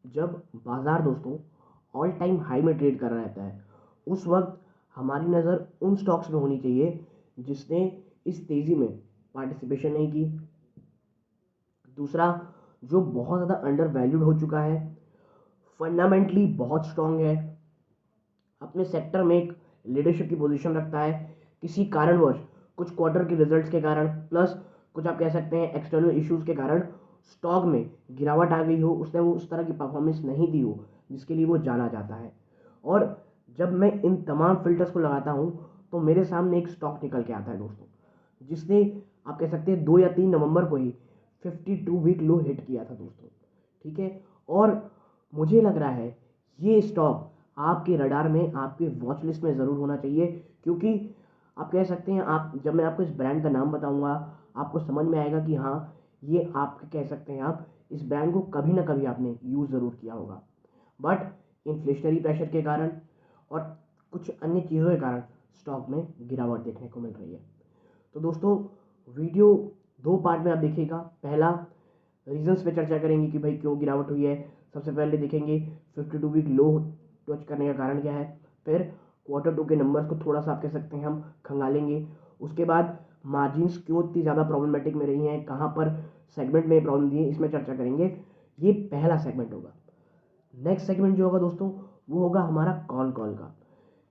जब बाजार दोस्तों ऑल टाइम हाई में ट्रेड कर रहा रहता है, उस वक्त हमारी नज़र उन स्टॉक्स में होनी चाहिए जिसने इस तेज़ी में पार्टिसिपेशन नहीं की। दूसरा, जो बहुत ज़्यादा अंडर वैल्यूड हो चुका है, फंडामेंटली बहुत स्ट्रांग है, अपने सेक्टर में एक लीडरशिप की पोजीशन रखता है, किसी कारणवश कुछ क्वार्टर के रिजल्ट्स के कारण प्लस कुछ आप कह सकते हैं एक्सटर्नल इश्यूज के कारण स्टॉक में गिरावट आ गई हो, उसने वो उस तरह की परफॉर्मेंस नहीं दी हो जिसके लिए वो जाना जाता है। और जब मैं इन तमाम फिल्टर्स को लगाता हूँ तो मेरे सामने एक स्टॉक निकल के आता है दोस्तों, जिसने आप कह सकते हैं 2 या 3 नवंबर को ही 52 वीक लो हिट किया था दोस्तों। ठीक है। और मुझे लग रहा है ये स्टॉक आपके रडार में, आपके वॉच लिस्ट में ज़रूर होना चाहिए, क्योंकि आप कह सकते हैं, आप जब मैं आपको इस ब्रांड का नाम बताऊंगा आपको समझ में आएगा कि हाँ, ये आप कह सकते हैं आप इस ब्रांड को कभी ना कभी आपने यूज़ ज़रूर किया होगा। बट इन्फ्लेशनरी प्रेशर के कारण और कुछ अन्य चीज़ों के कारण स्टॉक में गिरावट देखने को मिल रही है। तो दोस्तों, वीडियो 2 पार्ट में आप देखिएगा। पहला, रीजंस पे चर्चा करेंगे कि भाई क्यों गिरावट हुई है। सबसे पहले देखेंगे 52 वीक लो टच करने का कारण क्या है। फिर Q2 के नंबर्स को थोड़ा सा आप कह सकते हैं हम खंगालेंगे। उसके बाद मार्जिन्स क्यों इतनी ज़्यादा प्रॉब्लमेटिक में रही हैं, कहाँ पर सेगमेंट में प्रॉब्लम दी है, इसमें चर्चा करेंगे। ये पहला सेगमेंट होगा। नेक्स्ट सेगमेंट जो होगा दोस्तों, वो होगा हमारा कॉन कॉल का,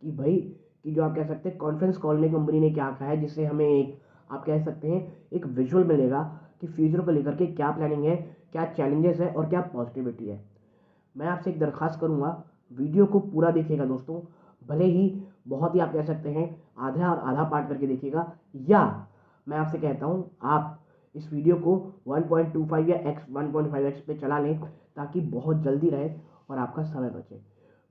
कि भाई कि जो आप कह सकते हैं कॉन्फ्रेंस कॉल में कंपनी ने क्या कहा है, जिससे हमें एक आप कह सकते हैं एक विजुअल मिलेगा कि फ्यूचर को लेकर के क्या प्लानिंग है, क्या चैलेंजेस है और क्या पॉजिटिविटी है। मैं आपसे एक दरख्वास्त करूंगा, वीडियो को पूरा देखिएगा दोस्तों। भले ही बहुत ही आप कह सकते हैं आधा और आधा पार्ट करके देखिएगा, या मैं आपसे कहता हूं आप इस वीडियो को 1.25 या 1.5x पे चला लें, ताकि बहुत जल्दी रहे और आपका समय बचे।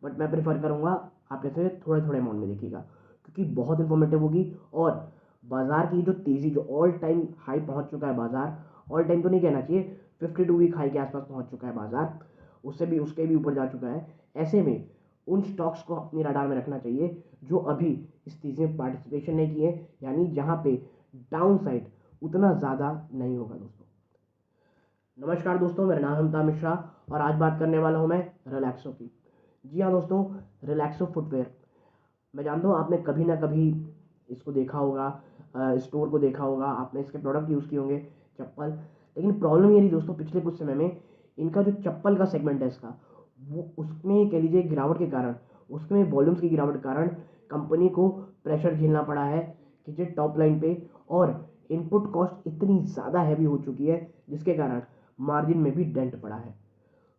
बट मैं प्रेफर करूंगा आप ऐसे थोड़े थोड़े अमाउंट में देखिएगा, क्योंकि बहुत इंफॉर्मेटिव होगी। और बाजार की जो तेज़ी, जो ऑल टाइम हाई पहुंच चुका है बाजार, ऑल टाइम तो नहीं कहना चाहिए, 52 वीक हाई के आसपास पहुंच चुका है बाजार, उससे भी उसके भी ऊपर जा चुका है। ऐसे में उन स्टॉक्स को अपनी रडार में रखना चाहिए जो अभी इस तेजी में पार्टिसिपेशन नहीं किए, यानी जहां पे डाउन साइड उतना ज़्यादा नहीं होगा दोस्तों। नमस्कार दोस्तों, मेरा नाम है अमिताभ मिश्रा और आज बात करने वाला हूं मैं रिलैक्सो की। जी हाँ दोस्तों, रिलैक्सो फुटवेयर। मैं जानता हूँ आपने कभी ना कभी इसको देखा होगा, स्टोर को देखा होगा, आपने इसके प्रोडक्ट यूज़ किए होंगे, चप्पल। लेकिन प्रॉब्लम ये रही दोस्तों पिछले कुछ समय में, इनका जो चप्पल का सेगमेंट है इसका, वो उसमें कह लीजिए गिरावट के कारण, उसमें वॉल्यूम्स की गिरावट के कारण कंपनी को प्रेशर झेलना पड़ा है कि जो टॉप लाइन पे, और इनपुट कॉस्ट इतनी ज़्यादा हैवी हो चुकी है जिसके कारण मार्जिन में भी डेंट पड़ा है।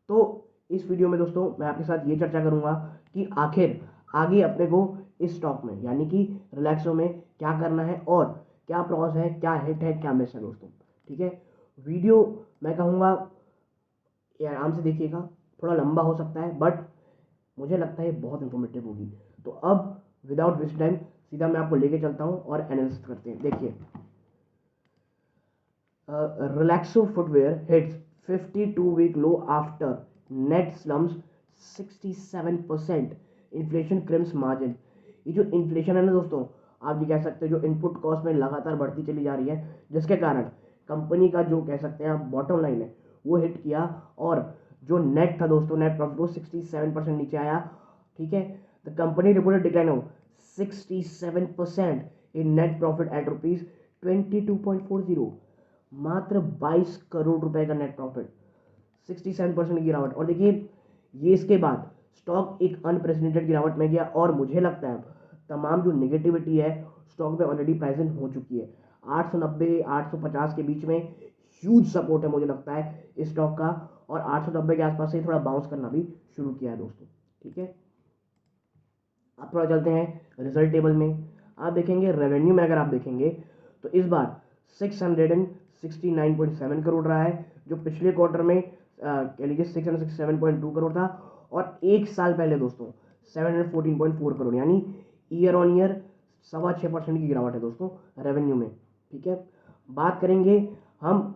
तो इस वीडियो में दोस्तों मैं आपके साथ ये चर्चा करूंगा कि आखिर आगे अपने को इस स्टॉक में, यानी कि रिलैक्सो में क्या करना है और क्या प्रॉस है, क्या हिट है, क्या मिस है दोस्तों। ठीक है। वीडियो मैं कहूँगा ये आराम से देखिएगा, थोड़ा लंबा हो सकता है बट मुझे लगता है ये बहुत इंफॉर्मेटिव होगी। तो अब विदाउट वेस्ट टाइम सीधा मैं आपको लेके चलता हूँ और एनालिसिस करते हैं। देखिए, Relaxo footwear hits 52-week low after net slumps 67%. Inflation crimps margin. ये जो इन्फ्लेशन है ना दोस्तों, आप ये कह सकते हो जो इनपुट कॉस्ट में लगातार बढ़ती चली जा रही है, जिसके कारण कंपनी का जो कह सकते हैं आप बॉटम लाइन है वो हिट किया, और जो नेट था दोस्तों, नेट प्रॉफिट वो 67% नीचे आया। ठीक है। The company reported decline of 67% in net profit at ₹22.40, मात्र 22 करोड़ रुपए का नेट प्रॉफिट, 67% की गिरावट। और देखिए, ये इसके बाद स्टॉक एक अनप्रेसिडेंटेड गिरावट में गया, और मुझे लगता है तमाम जो नेगेटिविटी है स्टॉक में ऑलरेडी प्रेजेंट हो चुकी है। 890 850 के बीच में ह्यूज सपोर्ट है मुझे लगता है इस स्टॉक का, और 890 के आसपास से थोड़ा बाउंस करना भी शुरू किया है दोस्तों। ठीक है। अब थोड़ा चलते हैं रिजल्ट टेबल में। आप देखेंगे रेवेन्यू में, अगर आप देखेंगे तो इस बार 669.7 करोड़ रहा है, जो पिछले क्वार्टर में कह लीजिए 667.2 करोड़ था, और एक साल पहले दोस्तों 714.4 करोड़, यानी ईयर ऑन ईयर 6.25% की गिरावट है दोस्तों रेवेन्यू में। ठीक है। बात करेंगे हम,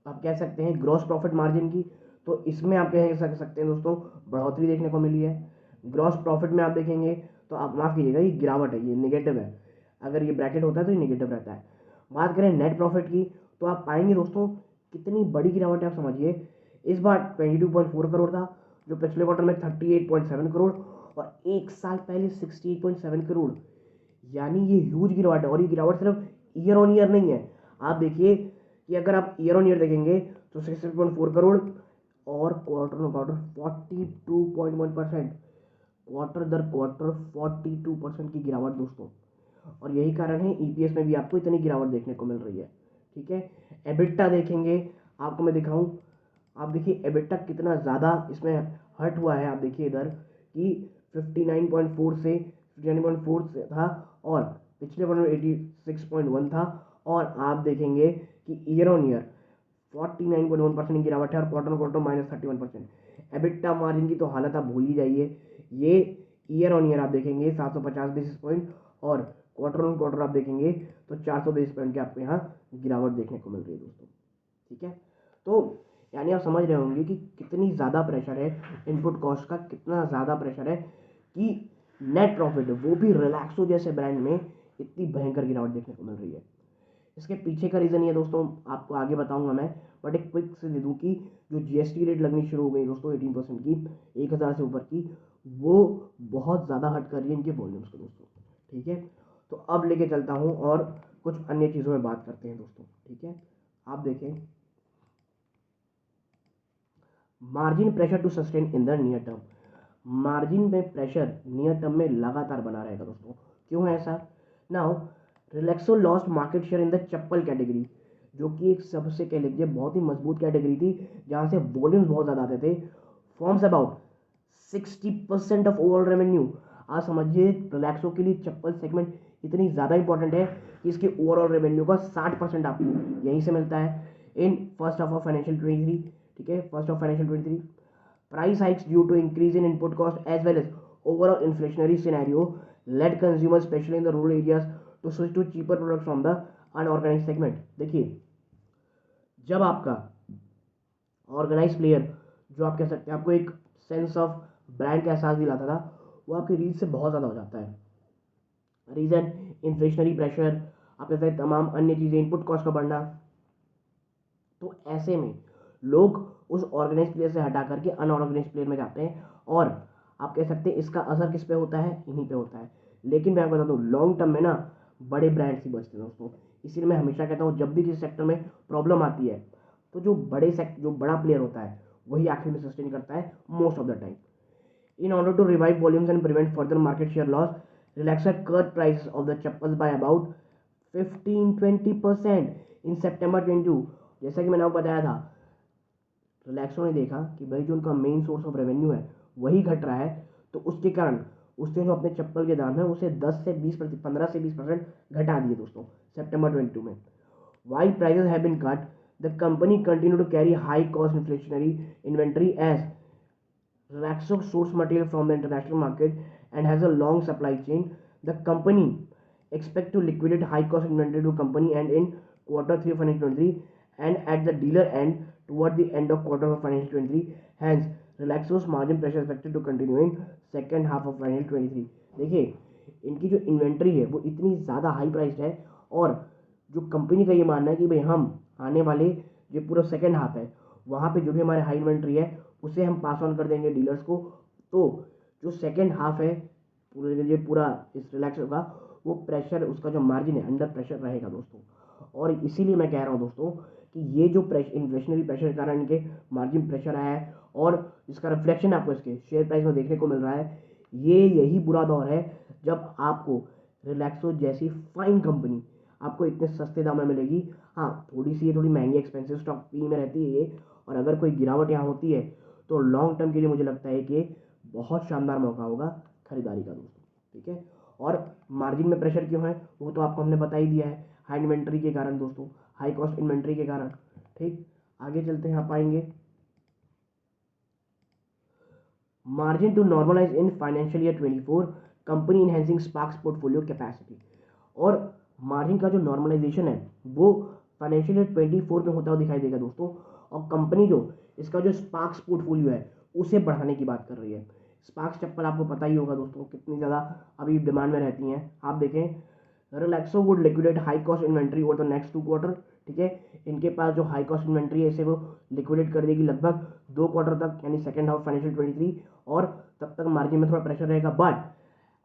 आप कह सकते हैं ग्रॉस प्रॉफिट मार्जिन की, तो इसमें आप कह सकते हैं दोस्तों बढ़ोतरी देखने को मिली है। ग्रॉस प्रॉफिट में आप देखेंगे तो आप माफ़ कीजिएगा, ये गिरावट है, ये नेगेटिव है। अगर ये ब्रैकेट होता है तो ये नेगेटिव रहता है। बात करें नेट प्रॉफिट की, तो आप पाएंगे दोस्तों कितनी बड़ी गिरावट है, आप समझिए। इस बार 22.4 करोड़ था, जो पिछले क्वार्टर में 38.7 करोड़ और एक साल पहले 68.7 करोड़। यानी ये ह्यूज गिरावट है, और ये गिरावट सिर्फ ईयर ऑन ईयर नहीं है। आप देखिए कि अगर आप ईयर ऑन ईयर देखेंगे तो 66.4 करोड़, और क्वार्टर ऑन क्वार्टर 42.1%, क्वार्टर दर क्वार्टर 42% की गिरावट दोस्तों। और यही कारण है ईपीएस में भी आपको इतनी गिरावट देखने को मिल रही है। ठीक है, एबिटा देखेंगे, आपको मैं दिखाऊं, आप देखिए एबिटा कितना ज़्यादा इसमें हर्ट हुआ है। आप देखिए इधर कि 59.4 से 59.4 से था, और पिछले क्वार्टर में 86.1 था, और आप देखेंगे कि ईयर ऑन ईयर 49.1% की गिरावट है, और quarter on quarter -31%। EBITDA margin की तो हालत आप भूल ही जाइए। ये ईयर ऑन ईयर आप देखेंगे 750 बेसिस पॉइंट, और क्वार्टर ऑन क्वार्टर आप देखेंगे तो 400 बेसिस पॉइंट की आपको यहाँ गिरावट देखने को मिल रही है दोस्तों। ठीक है, तो यानी आप समझ रहे होंगे कि कितनी ज़्यादा प्रेशर है इनपुट कॉस्ट का, कितना ज़्यादा प्रेशर है कि नेट प्रॉफिट वो भी रिलैक्सो जैसे ब्रांड में इतनी भयंकर गिरावट देखने को मिल रही है। इसके पीछे का रीज़न ये दोस्तों आपको आगे बताऊंगा मैं, बट एक क्विक से दे दूँ कि जो जीएसटी रेट लगनी शुरू हो गई दोस्तों 18% की, 1000 से ऊपर की, वो बहुत ज़्यादा हट कर रही है इनके वॉल्यूम्स को दोस्तों। ठीक है, तो अब लेके चलता हूँ और कुछ अन्य चीज़ों में बात करते हैं दोस्तों। ठीक है, आप देखें, margin pressure to sustain in the near term. Margin में प्रेशर नियर टर्म में लगातार बना रहेगा दोस्तों। क्यों है ऐसा? Now Relaxo lost market share in the chappal category, जो कि एक सबसे कह लीजिए बहुत ही मजबूत कैटेगरी थी, जहाँ से वॉल्यूम्स बहुत ज़्यादा आते थे। Forms about 60% of overall revenue. आप समझिए रिलैक्सो के लिए चप्पल सेगमेंट इतनी ज़्यादा इंपॉर्टेंट है कि इसके ओवरऑल रेवेन्यू का 60% आपको यहीं से मिलता है in first half of financial 23। ठीक है, first of financial 23। Price hikes due to increase in input cost as well as overall inflationary scenario led consumers, especially in the rural areas, to switch to cheaper products from the unorganized segment. देखिए, जब आपका organise player, जो आप कह सकते हैं आपको एक सेंस ऑफ ब्रांड का एहसास दिलाता था, वो आपकी रीच से बहुत ज़्यादा हो जाता है। रीज़न इन्फ्लेशनरी प्रेशर, आप कह सकते हैं तमाम अन्य चीज़ें, इनपुट कॉस्ट का बढ़ना। तो ऐसे में लोग उस ऑर्गेनाइज प्लेयर से हटा करके अनऑर्गेनाइज प्लेयर में जाते हैं, और आप कह सकते हैं इसका असर किस पे होता है? इन्हीं पे होता है। लेकिन मैं आपको बता दूँ, लॉन्ग टर्म में ना बड़े ब्रांड्स ही बचते हैं दोस्तों। इसीलिए मैं हमेशा कहता हूँ जब भी किसी सेक्टर में प्रॉब्लम आती है तो जो बड़ा प्लेयर होता है वही आखिर में सस्टेन करता है most of the time. In order to revive volumes and prevent further market share loss, Relaxo cut prices of the chappals by about 15-20% in September 22। जैसा कि मैंने आपको बताया था, रिलैक्सो ने देखा कि भाई जो उनका मेन सोर्स ऑफ रेवेन्यू है वही घट रहा है, तो उसके कारण उसने जो अपने चप्पल के दाम है उसे 10 से 20%, 15 से 20% घटा दिए दोस्तों सितंबर 22 में। While prices have been cut, the company continue to carry high cost inflationary inventory as Relaxo source material from the international market and has a long supply chain. The company expect to liquidate high cost inventory to company and in quarter 3 of financial 23 and at the dealer end toward the end of quarter of financial 23. Hence, Relaxo's margin pressure is expected to continue in second half of financial 23। देखिए, इनकी जो inventory है वो इतनी ज़्यादा high priced है, और जो कंपनी का ये मानना है कि भाई हम आने वाले जो पूरा सेकेंड हाफ है वहाँ पे जो भी हमारे हाई इन्वेंट्री है उसे हम पास ऑन कर देंगे डीलर्स को। तो जो सेकेंड हाफ है पूरा इस रिलैक्सो का, वो प्रेशर, उसका जो मार्जिन है अंडर प्रेशर रहेगा दोस्तों। और इसीलिए मैं कह रहा हूँ दोस्तों कि ये जो इन्फ्लेशनरी प्रेशर के कारण इनके मार्जिन प्रेशर आया है, और इसका रिफ्लेक्शन आपको इसके शेयर प्राइस में देखने को मिल रहा है। ये यही बुरा दौर है जब आपको रिलैक्सो जैसी फाइन कंपनी आपको इतने सस्ते दाम में मिलेगी। हाँ, थोड़ी महंगी एक्सपेंसिव स्टॉक पी में रहती है ये, और अगर कोई गिरावट यहाँ होती है तो लॉन्ग टर्म के लिए मुझे लगता है कि बहुत शानदार मौका होगा खरीदारी का दोस्तों। ठीक है, और मार्जिन में प्रेशर क्यों है वो तो आपको हमने बता ही दिया है, हाई इन्वेंट्री के कारण दोस्तों, हाई कॉस्ट इन्वेंट्री के कारण। ठीक, आगे चलते हैं, आप पाएंगे margin to normalise in financial year 24, company enhancing Sparx portfolio capacity. और मार्जिन का जो नॉर्मलाइजेशन है वो फाइनेंशियल ईयर 24 में होता हुआ दिखाई देगा दोस्तों, और कंपनी जो इसका जो स्पार्क्स पोर्टफोलियो है उसे बढ़ाने की बात कर रही है। स्पार्क्स चप्पल आपको पता ही होगा दोस्तों कितनी ज़्यादा अभी डिमांड में रहती हैं। आप देखें, Relaxo would liquidate high cost inventory over the next 2 quarter. ठीक है, इनके पास जो हाई कॉस्ट इन्वेंट्री है इसे वो लिक्विडेट कर देगी लगभग 2 क्वार्टर तक, यानी सेकेंड हाफ फाइनेंशियल 23, और तब तक मार्जिन में थोड़ा प्रेशर रहेगा. But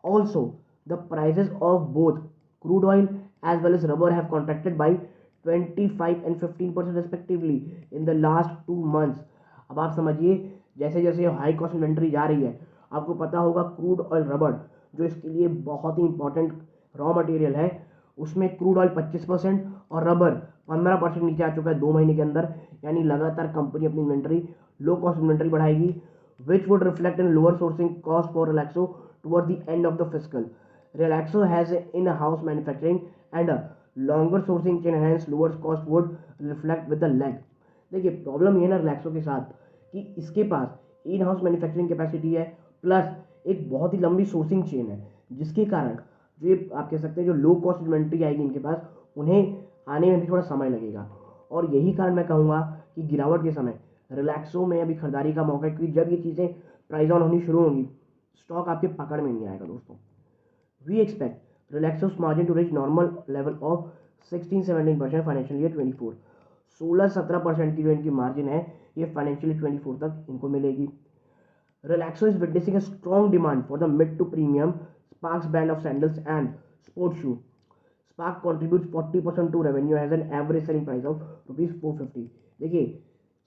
also the prices of both crude oil as well as rubber have contracted by 25 and 15% respectively in the last 2 months. अब आप समझिए, जैसे जैसे हाई कॉस्ट इन्वेंट्री जा रही है, आपको पता होगा क्रूड ऑयल रबर जो इसके लिए बहुत ही इंपॉर्टेंट रॉ मटेरियल है, उसमें क्रूड ऑयल 25% और रबर 15% नीचे आ चुका है 2 महीने के अंदर. यानी लगातार कंपनी अपनी इन्वेंट्री, लो कॉस्ट इन्वेंट्री बढ़ाएगी, which would reflect in lower sourcing cost for Relaxo toward the end of the fiscal. Relaxo has in house manufacturing and longer sourcing can enhance lower cost would reflect with the lag. देखिए problem ये है ना रिलैक्सो के साथ कि इसके पास in house manufacturing capacity है, plus एक बहुत ही लंबी सोर्सिंग चेन है, जिसके कारण जो ये आप कह सकते हैं जो लो कॉस्ट इन्वेंट्री आएगी इनके पास, उन्हें आने में भी थोड़ा समय लगेगा. और यही कारण मैं कहूँगा कि गिरावट के समय रिलैक्सो में अभी खरीदारी का मौका है, क्योंकि जब ये चीज़ें प्राइस ऑन होनी शुरू होंगी, स्टॉक आपके पकड़ में नहीं आएगा दोस्तों. We expect Relaxo's margin to reach normal level of 16-17% financial year 24. 16-17% की जो इनकी मार्जिन है, ये फाइनेंशियल 24 तक इनको मिलेगी. Relaxo is witnessing a strong demand for the mid to premium Sparks brand of sandals and sports shoe. Spark contributes 40% to revenue, has an average selling price of rupees 450. देखिए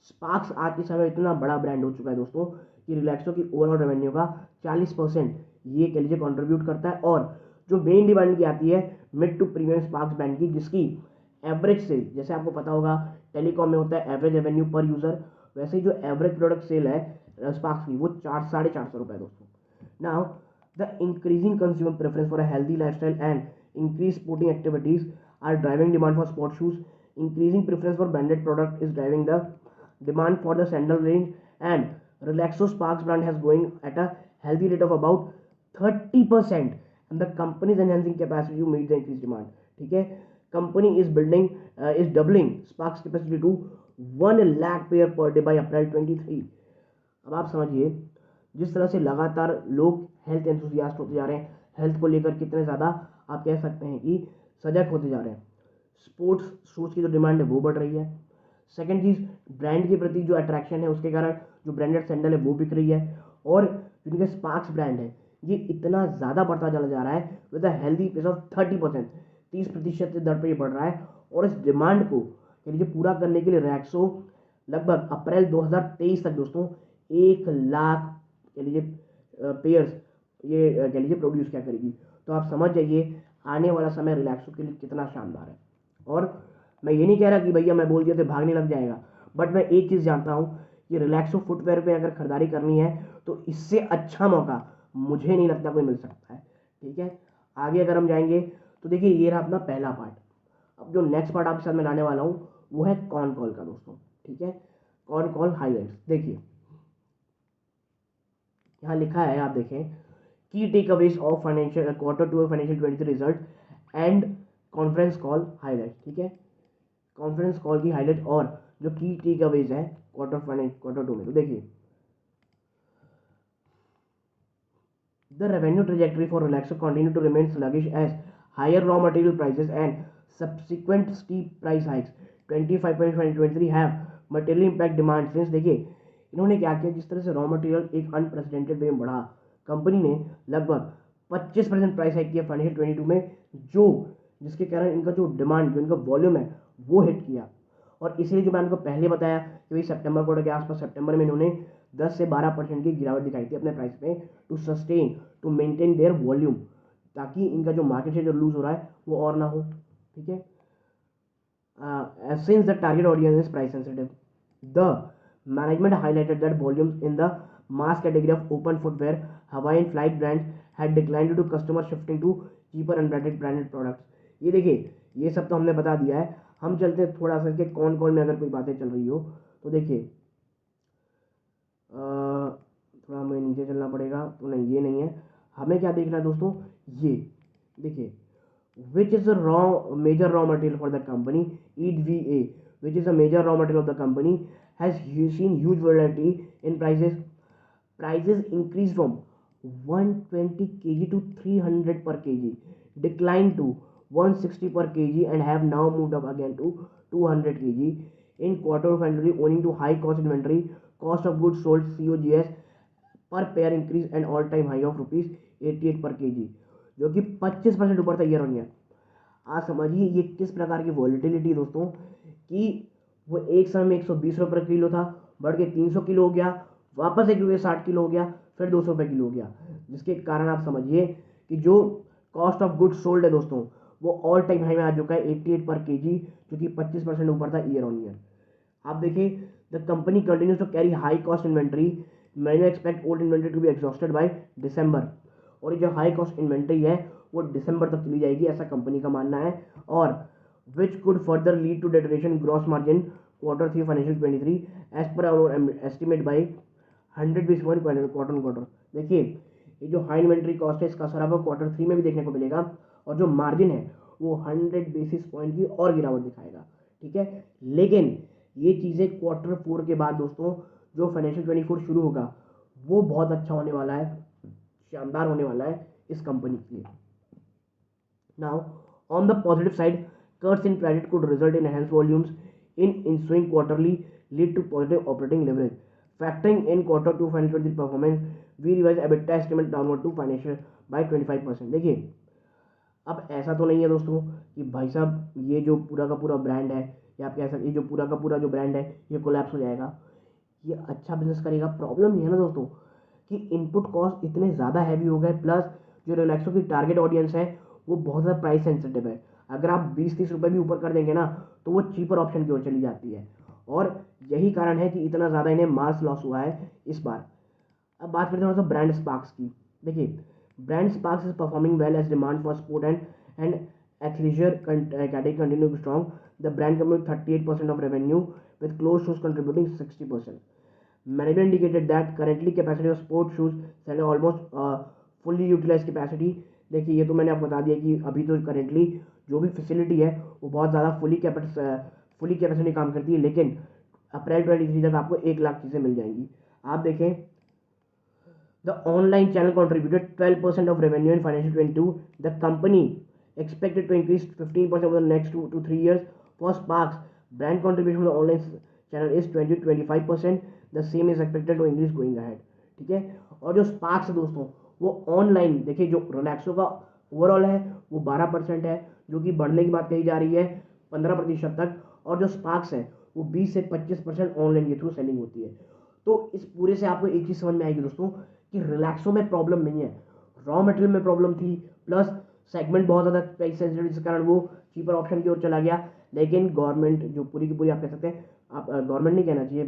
sparks आज के समय इतना बड़ा brand हो चुका है दोस्तों कि रिलैक्सो की ओवरऑल रेवेन्यू का 40% ये कह लीजिए कॉन्ट्रीब्यूट करता है. और जो मेन डिमांड की आती है mid to premium Sparx brand की, जिसकी एवरेज सेल, जैसे आपको पता होगा टेलीकॉम में होता है एवरेज रेवेन्यू पर यूज़र, वैसे ही जो एवरेज प्रोडक्ट सेल है स्पार्क्स की, वो 400-450 रुपये दोस्तों. Now the increasing consumer preference for a healthy lifestyle and increase sporting activities are driving demand for sport shoes. Increasing preference for branded product is driving the demand for the sandal range, and Relaxo Sparks brand has growing at a healthy rate of about 30%, and the company is enhancing capacity to meet the increased demand. ठीक है, company is doubling Sparks capacity to 1 lakh pair per day by April 23. अब आप समझिए जिस तरह से लगातार लोग हेल्थ एंथुसियास्ट होते जा रहे हैं, हेल्थ को लेकर कितने ज़्यादा आप कह सकते हैं कि सजग होते जा रहे हैं, स्पोर्ट्स शूज़ की जो डिमांड है वो बढ़ रही है. सेकेंड चीज़, ब्रांड के प्रति जो अट्रैक्शन है उसके कारण जो ब्रांडेड सैंडल है वो बिक रही है. और जिनके स्पार्क्स ब्रांड है ये इतना ज़्यादा बढ़ता चला जा रहा है with a healthy pace of 30%, 30% दर पर ये बढ़ रहा है. और इस डिमांड को कह लीजिए पूरा करने के लिए रिलैक्सो लगभग अप्रैल 2023 तक दोस्तों 1 लाख कह लीजिए पेयर्स ये कह लीजिए प्रोड्यूस क्या करेगी. तो आप समझ जाइए आने वाला समय रिलैक्सो के लिए कितना शानदार है. और मैं ये नहीं कह रहा कि भैया मैं बोल दिया तो भागने लग जाएगा, बट मैं एक चीज़ जानता हूँ कि रिलैक्सो फुटवेयर पे अगर खरीदारी करनी है तो इससे अच्छा मौका मुझे नहीं लगता कोई मिल सकता है. ठीक है, आगे अगर हम जाएंगे तो देखिए ये रहा अपना पहला पार्ट. अब जो नेक्स्ट पार्ट आपके साथ मैं लाने वाला हूँ वो है कॉन कॉल का दोस्तों. ठीक है, कॉन कॉल हाईलाइट्स. देखिए यहाँ लिखा है, आप देखें, की takeaways of financial Q2 financial 23 result and conference call highlight. ठीक है, कॉन्फ्रेंस कॉल की हाईलाइट और जो की टेक अवेज है Q2 में. तो देखिए the revenue trajectory for Relaxo continue to remain sluggish as higher raw material prices and subsequent steep price hikes 25-23 have material impact demand since. देखिए इन्होंने क्या किया, जिस तरह से रॉ मटेरियल एक अनप्रेसिडेंटेड वे में बढ़ा, कंपनी ने लगभग 25% प्राइस हाइक किया फाइनेंशियल 22 में, जिसके कारण इनका जो डिमांड, जो इनका वॉल्यूम है वो हिट किया. और इसीलिए जो मैंने आपको पहले बताया कि भाई सितंबर क्वार्टर के आसपास, सितंबर में इन्होंने 10 से 12% की गिरावट दिखाई थी अपने प्राइस में टू मेंटेन देयर वॉल्यूम, ताकि इनका जो मार्केट शेयर जो लूज हो रहा है वो और ना हो. ठीक है, since the target audience is price sensitive, the management highlighted that volumes in the mass category of open footwear, Hawaiian flight brands had declined due to customers shifting to cheaper unbranded branded products. ये देखिए ये सब तो हमने बता दिया है. हम चलते हैं थोड़ा सा कि कौन कौन में अगर कोई बातें चल रही हो तो देखिए थोड़ा हमें नीचे चलना पड़ेगा. तो नहीं, ये नहीं है, हमें क्या देखना है दोस्तों, ये देखिए which is a major raw material for the company. EVA, which is a major raw material of the company, has seen huge volatility in prices. Prices increased from 120 kg to 300 per kg, declined to 160 per kg, and have now moved up again to 200 kg in quarter of inventory owing to high cost inventory cost of goods sold COGS पर pair increase and all time high of ₹88 पर KG, जो कि 25% ऊपर था year on year. आज समझिए ये किस प्रकार की वॉलिटिलिटी दोस्तों, कि वो एक समय में 120 रुपये पर किलो था, बढ़ के 300 किलो हो गया, वापस एक 60 किलो हो गया, फिर 200 रुपये किलो हो गया, जिसके कारण आप समझिए कि जो कॉस्ट ऑफ गुड्स सोल्ड है दोस्तों वो ऑल टाइम हाई में आ चुका है 88 पर केजी, जो कि 25% ऊपर था ईयर ऑन ईयर। आप देखिए the company continues to carry high cost inventory, मैंने expect old inventory to be exhausted by December, और ये जो हाई कॉस्ट इन्वेंट्री है वो दिसंबर तक चली जाएगी, ऐसा कंपनी का मानना है। और which could further lead to deterioration gross margin Q3 financial 23 as per our estimate by 100 basis point quarter quarter. देखिए ये जो हाई इन्वेंट्री कॉस्ट है इसका असर आपको Q3 में भी देखने को मिलेगा, और जो मार्जिन है वो 100 बेसिस पॉइंट की और गिरावट दिखाएगा, ठीक है। लेकिन ये चीज़ें Q4 के बाद दोस्तों जो फाइनेंशियल 24 शुरू होगा वो बहुत अच्छा होने वाला है, शानदार होने वाला है इस कंपनी के लिए। Now on the positive side, cuts in credit could result in enhanced volumes in ensuing quarterly, lead to positive operating leverage. Factoring in Q2 financial 23 performance, we revise EBITDA estimate downward to financial by 25%। देखिए अब ऐसा तो नहीं है दोस्तों कि भाई साहब ये जो पूरा का पूरा ब्रांड है, या आप कह सकते ये जो पूरा का पूरा जो ब्रांड है ये कोलैप्स हो जाएगा, ये अच्छा बिजनेस करेगा। प्रॉब्लम ये है ना दोस्तों कि इनपुट कॉस्ट इतने ज़्यादा हैवी हो गए, प्लस जो रिलैक्सो की टारगेट ऑडियंस है वो बहुत ज़्यादा प्राइस सेंसिटिव है। अगर आप 20-30 रुपये भी ऊपर कर देंगे ना तो वो चीपर ऑप्शन की ओर चली जाती है, और यही कारण है कि इतना ज़्यादा इन्हें मास लॉस हुआ है इस बार। अब बात करते हैं थोड़ा सा ब्रांड स्पार्क्स की। देखिए brand Sparx is performing well as demand for sport and athleisure category continue to strong. The brand coming 38% of revenue with closed shoes contributing 60%. Management indicated that currently capacity of sport shoes stand almost fully utilized capacity। देखिए ये तो मैंने आपको बता दिया कि अभी तो करेंटली जो भी फैसिलिटी है वो बहुत ज़्यादा फुली कैपेसिटी काम करती है, लेकिन अप्रैल 23 तक आपको 1 लाख चीज़ें मिल जाएंगी। आप देखें the online channel contributed 12% of revenue in financial 22। The company expected to increase 15% over the next 2 to 3 years। For Sparks, brand contribution from the online channel is 20-25%। The same is expected to increase going ahead। ठीक है, और जो sparks है दोस्तों वो online, देखिए जो रिलैक्सो का ओवरऑल है वो 12% है, जो कि बढ़ने की बात कही जा रही है 15% तक, और जो स्पार्क्स है वो 20 से 25% ऑनलाइन के थ्रू सेलिंग होती है। तो इस पूरे से आपको एक चीज़ समझ में आएगी दोस्तों कि रिलैक्सो में प्रॉब्लम नहीं है, रॉ मटेरियल में प्रॉब्लम थी, प्लस सेगमेंट बहुत ज़्यादा प्राइस सेंसिटिव जिस कारण वो चीपर ऑप्शन की ओर चला गया। लेकिन गवर्नमेंट जो पूरी की पूरी आप कह सकते हैं, आप गवर्नमेंट नहीं कहना चाहिए,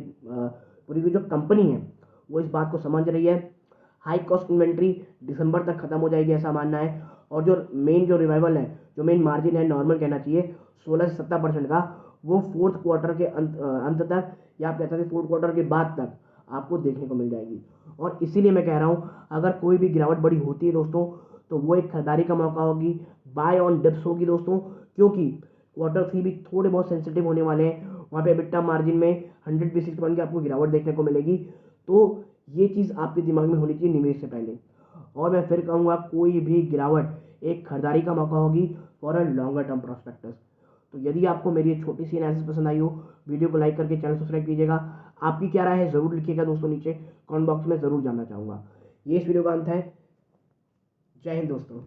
पूरी की जो कंपनी है वो इस बात को समझ रही है। हाई कॉस्ट इन्वेंट्री दिसंबर तक खत्म हो जाएगी ऐसा मानना है, और जो मेन जो रिवाइवल है, जो मेन मार्जिन है नॉर्मल कहना चाहिए 16 से 17% का, वो फोर्थ क्वार्टर के अंत तक, या आप कह सकते हैं फोर्थ क्वार्टर के बाद तक आपको देखने को मिल जाएगी। और इसीलिए मैं कह रहा हूँ अगर कोई भी गिरावट बड़ी होती है दोस्तों तो वो एक खरीदारी का मौका होगी, बाय ऑन डिप्स होगी दोस्तों, क्योंकि Q3 भी थोड़े बहुत सेंसिटिव होने वाले हैं, वहाँ पे EBITDA मार्जिन में 100 बेसिस पॉइंट की आपको गिरावट देखने को मिलेगी। तो ये चीज़ आपके दिमाग में होनी चाहिए निवेश से पहले। और मैं फिर कहूँगा कोई भी गिरावट एक खरीदारी का मौका होगी for a longer term prospectus. तो यदि आपको मेरी ये छोटी सी एनालिसिस पसंद आई हो, वीडियो को लाइक करके चैनल सब्सक्राइब कीजिएगा। आपकी क्या राय है ज़रूर लिखिएगा दोस्तों, नीचे कमेंट बॉक्स में ज़रूर जानना चाहूँगा। ये इस वीडियो का अंत है। जय हिंद दोस्तों।